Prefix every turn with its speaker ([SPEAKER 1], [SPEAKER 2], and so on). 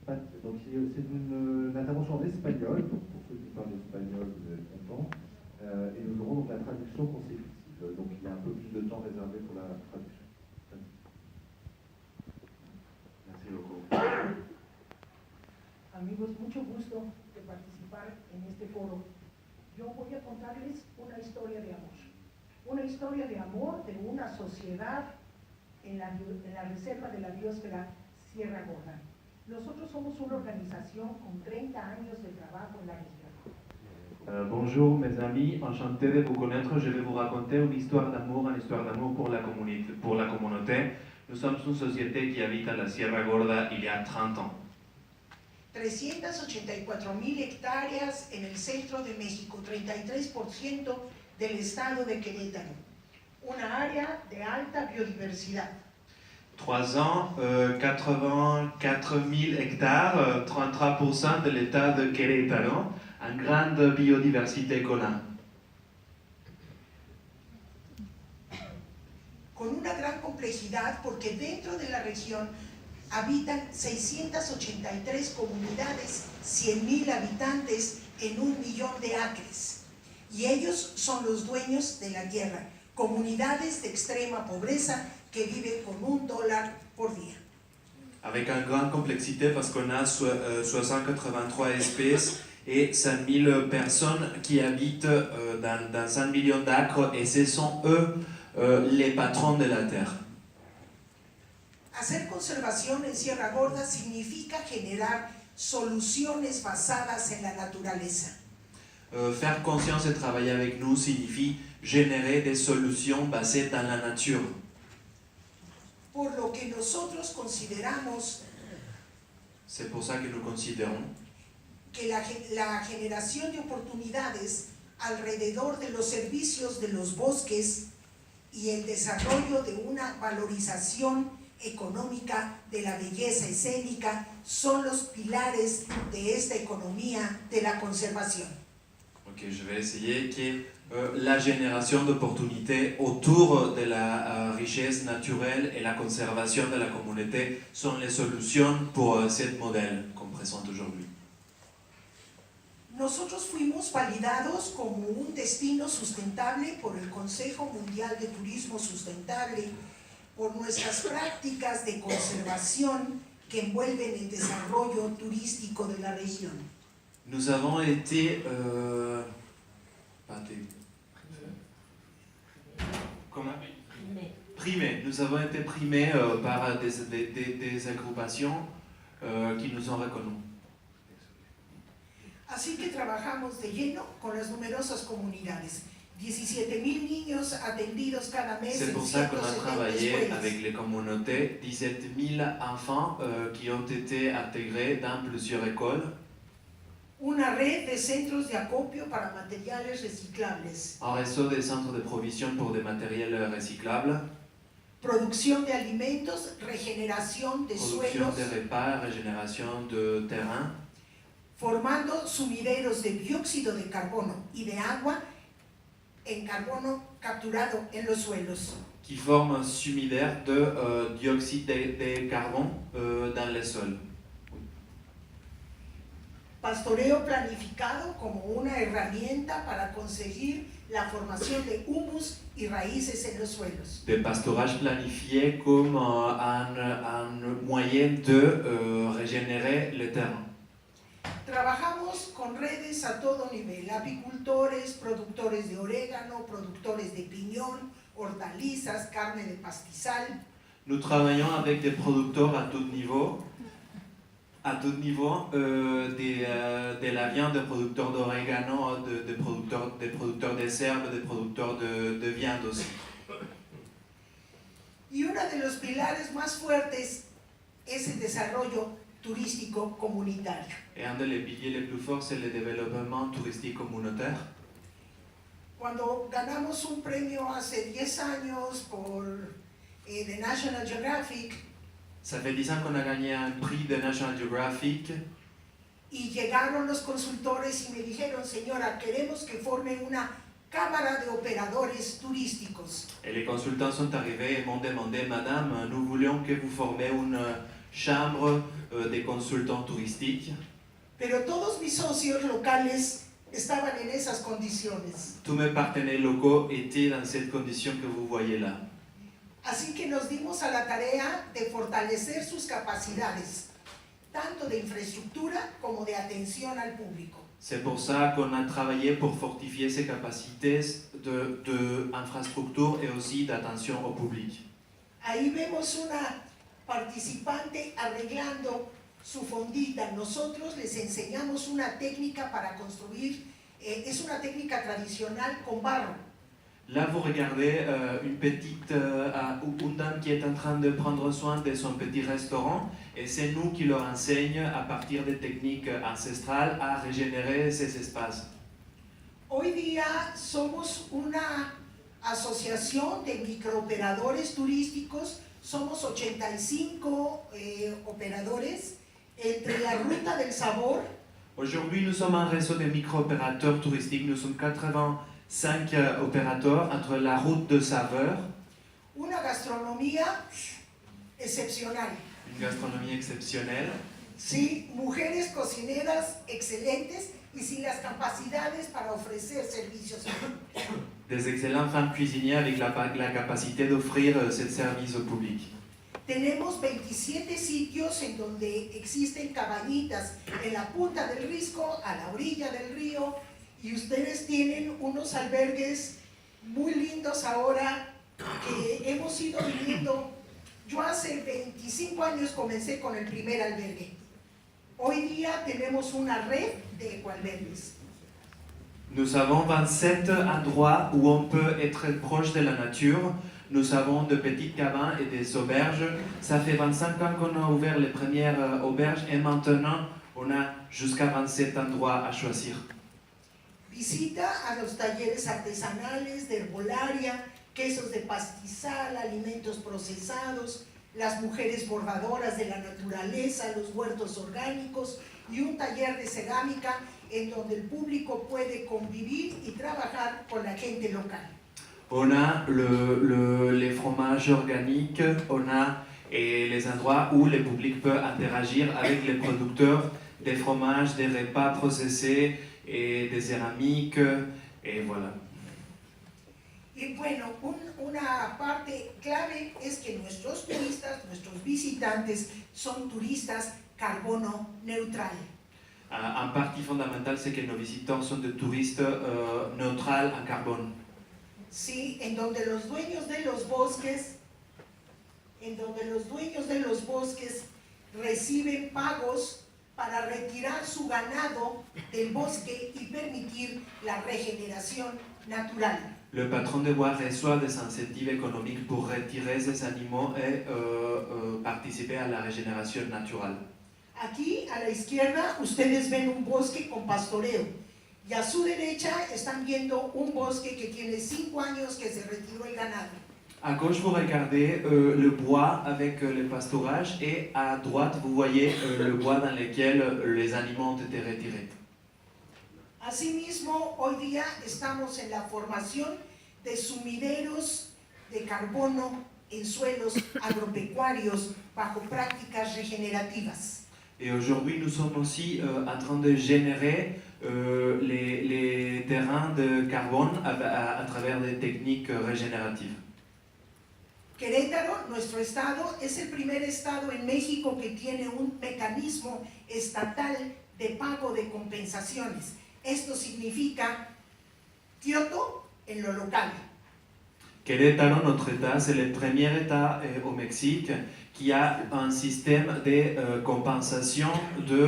[SPEAKER 1] Donc c'est une intervention en espagnol, donc pour ceux qui parlent espagnol, vous êtes contents. Et nous aurons donc la traduction consécutive. Donc il y a un peu plus de temps réservé pour la traduction. Merci beaucoup.
[SPEAKER 2] Amigos, mucho gusto de participar en este foro. Yo voy a contarles una historia de amor. Una historia de amor de una sociedad en la reserva de la biosfera Sierra Gorda. Nosotros somos una organización con 30 años de trabajo en la región.
[SPEAKER 3] Bonjour mes amis, enchanté de vous connaître. Je vais vous raconter une histoire d'amour pour la communauté. Nous sommes une société qui habite à la Sierra Gorda il y a 30 ans.
[SPEAKER 2] 384,000 hectáreas en el centro de México, 33% del estado de Querétaro. Una área de alta biodiversidad.
[SPEAKER 3] 3 ans, 84 000 hectares, 33% de l'état de Querétaro, en grande biodiversité qu'on a.
[SPEAKER 2] Con una gran complejidad porque dentro de la región habitan 683 comunidades, 100,000 habitantes en 1 millón de acres. Y ellos son los dueños de la tierra, comunidades de extrema pobreza que viven con $1 por día.
[SPEAKER 3] Avec une grande complexité parce qu'on a 683 espèces et 5 000 personnes qui habitent dans 1 million d'acres et ce sont eux les patrons de la terre.
[SPEAKER 2] Hacer conservación en Sierra Gorda significa generar soluciones basadas en la naturaleza.
[SPEAKER 3] Faire conscience et travailler avec nous signifie générer des solutions basées dans la nature.
[SPEAKER 2] Por lo que nosotros consideramos
[SPEAKER 3] C'est pour ça que nous considérons
[SPEAKER 2] que la generación de oportunidades alrededor de los servicios de los bosques y el desarrollo de una valorización económica de la belleza escénica son los pilares de esta economía de la conservación.
[SPEAKER 3] Ok, je vais essayer que la génération d'opportunités autour de la richesse naturelle et la conservation de la communauté sont les solutions pour ce modèle qu'on présente aujourd'hui.
[SPEAKER 2] Nosotros fuimos validados como un destino sustentable por el Consejo Mundial de Turismo Sustentable por nuestras prácticas de conservación que envuelven el desarrollo turístico de la región.
[SPEAKER 3] Nous avons été primés. Nous avons été primés par des agrupations qui nous ont reconnus.
[SPEAKER 2] Así que trabajamos de lleno con las numerosas comunidades. 17,000 niños atendidos cada mes.
[SPEAKER 3] C'est pour ça qu'on a travaillé avec les communautés, 17 000 enfants qui ont été intégrés dans plusieurs écoles.
[SPEAKER 2] Una red de centros de acopio para materiales reciclables.
[SPEAKER 3] Un réseau de centres de provision pour des matériels recyclables.
[SPEAKER 2] Producción de alimentos, regeneración de
[SPEAKER 3] Production
[SPEAKER 2] suelos.
[SPEAKER 3] de repas, régénération de terrain.
[SPEAKER 2] Formando sumideros de dióxido de carbono y de agua en carbono capturado en los suelos.
[SPEAKER 3] Qui forme un sumidaire de dioxyde de carbone dans les sols.
[SPEAKER 2] Pastoreo planificado como una herramienta para conseguir la formación de humus y raíces en los suelos.
[SPEAKER 3] De pastorage planifié comme un moyen de régénérer le terrain.
[SPEAKER 2] Trabajamos con redes a todo nivel, apicultores, productores de orégano, productores de piñón, hortalizas, carne de pastizal.
[SPEAKER 3] Nous travaillons avec des producteurs à tout niveau, de la viande, de producteurs d'orégano, de producteurs de herbes, de producteurs de viande aussi.
[SPEAKER 2] Y uno de los pilares más fuertes es el desarrollo turístico comunitario.
[SPEAKER 3] Et un des piliers les plus forts, c'est le développement touristique communautaire.
[SPEAKER 2] Cuando ganamos un premio hace 10 años por The National Geographic,
[SPEAKER 3] Ça fait 10 ans qu'on a gagné un prix de National Geographic.
[SPEAKER 2] Y llegaron los consultores y me dijeron, señora, queremos que formen una cámara de operadores turísticos.
[SPEAKER 3] Et les consultants sont arrivés et m'ont demandé, Madame, nous voulions que vous formiez chambre des consultants touristiques.
[SPEAKER 2] Pero todos mis socios locales estaban en esas condiciones.
[SPEAKER 3] Tous mes partenaires locaux étaient dans cette condition que vous voyez là.
[SPEAKER 2] Así que nos dimos a la tarea de fortalecer sus capacidades, tanto de infraestructura como de atención al público.
[SPEAKER 3] C'est pour ça qu'on a travaillé pour fortifier ses capacités d'infrastructure et aussi d'attention au public.
[SPEAKER 2] Ahí vemos una participante arreglando su fondita. Nosotros les enseñamos una técnica para construir, es una técnica tradicional con barro.
[SPEAKER 3] Là, vous regardez une dame qui est en train de prendre soin de son petit restaurant et c'est nous qui leur enseignons à partir des techniques ancestrales à régénérer ces espaces.
[SPEAKER 2] Hoy día somos una asociación de microoperadores turísticos, somos 85 operadores entre la Ruta del Sabor.
[SPEAKER 3] Aujourd'hui, nous sommes un réseau de micro-opérateurs touristiques. Nous sommes 85 opérateurs entre la route de saveur.
[SPEAKER 2] Una gastronomía excepcional.
[SPEAKER 3] Une gastronomie exceptionnelle.
[SPEAKER 2] Sí, mujeres cocineras excelentes y sin las capacidades para ofrecer servicios.
[SPEAKER 3] Des excellentes femmes cuisinières avec la capacité d'offrir ce service au public.
[SPEAKER 2] Tenemos 27 sitios en donde existen cabañitas en la punta del Risco, a la orilla del río, y ustedes tienen unos albergues muy lindos ahora que hemos ido viviendo. Yo hace 25 años comencé con el primer albergue. Hoy día tenemos una red de ecoalbergues.
[SPEAKER 3] Nous avons 27 endroits où on peut être proche de la nature. Nous avons de petites cabanes et des auberges. Ça fait 25 ans qu'on a ouvert les premières auberges et maintenant on a jusqu'à 27 endroits à choisir.
[SPEAKER 2] Visita a los talleres artesanales de herbolaria, quesos de pastizal, alimentos procesados, las mujeres bordadoras de la naturaleza, los huertos orgánicos y un taller de cerámica en donde el público puede convivir y trabajar con la gente local.
[SPEAKER 3] On a les fromages organiques, on a les endroits où le public peut interagir avec les producteurs des fromages, des repas processés et des céramiques, et voilà.
[SPEAKER 2] Y bueno, una parte clave es que nuestros turistas, nuestros visitantes, son turistas carbono neutral.
[SPEAKER 3] Un partie fondamentale, c'est que nos visiteurs sont des touristes neutrales en carbone.
[SPEAKER 2] Sí, en donde los dueños de los bosques, reciben pagos para retirar su ganado del bosque y permitir la regeneración natural.
[SPEAKER 3] Le patron de bois reçoit des incentives économiques pour retirer ces animaux et participer à la régénération naturelle.
[SPEAKER 2] Aquí a la izquierda ustedes ven un bosque con pastoreo y a su derecha están viendo un bosque que tiene 5 años que se retiró el ganado.
[SPEAKER 3] À gauche, vous regardez le bois avec le pastorage et à droite, vous voyez le bois dans lequel les animaux ont été retirés.
[SPEAKER 2] Asimismo, hoy día estamos en la formación de sumideros de carbono en suelos agropecuarios bajo prácticas regenerativas.
[SPEAKER 3] Et aujourd'hui, nous sommes aussi en train de générer les terrains de carbone à travers des techniques régénératives.
[SPEAKER 2] Querétaro, nuestro estado, es el primer estado en México que tiene un mecanismo estatal de pago de compensaciones. Esto significa Kioto en lo local.
[SPEAKER 3] Querétaro, notre État, c'est le premier État au Mexique qui a un système de compensation de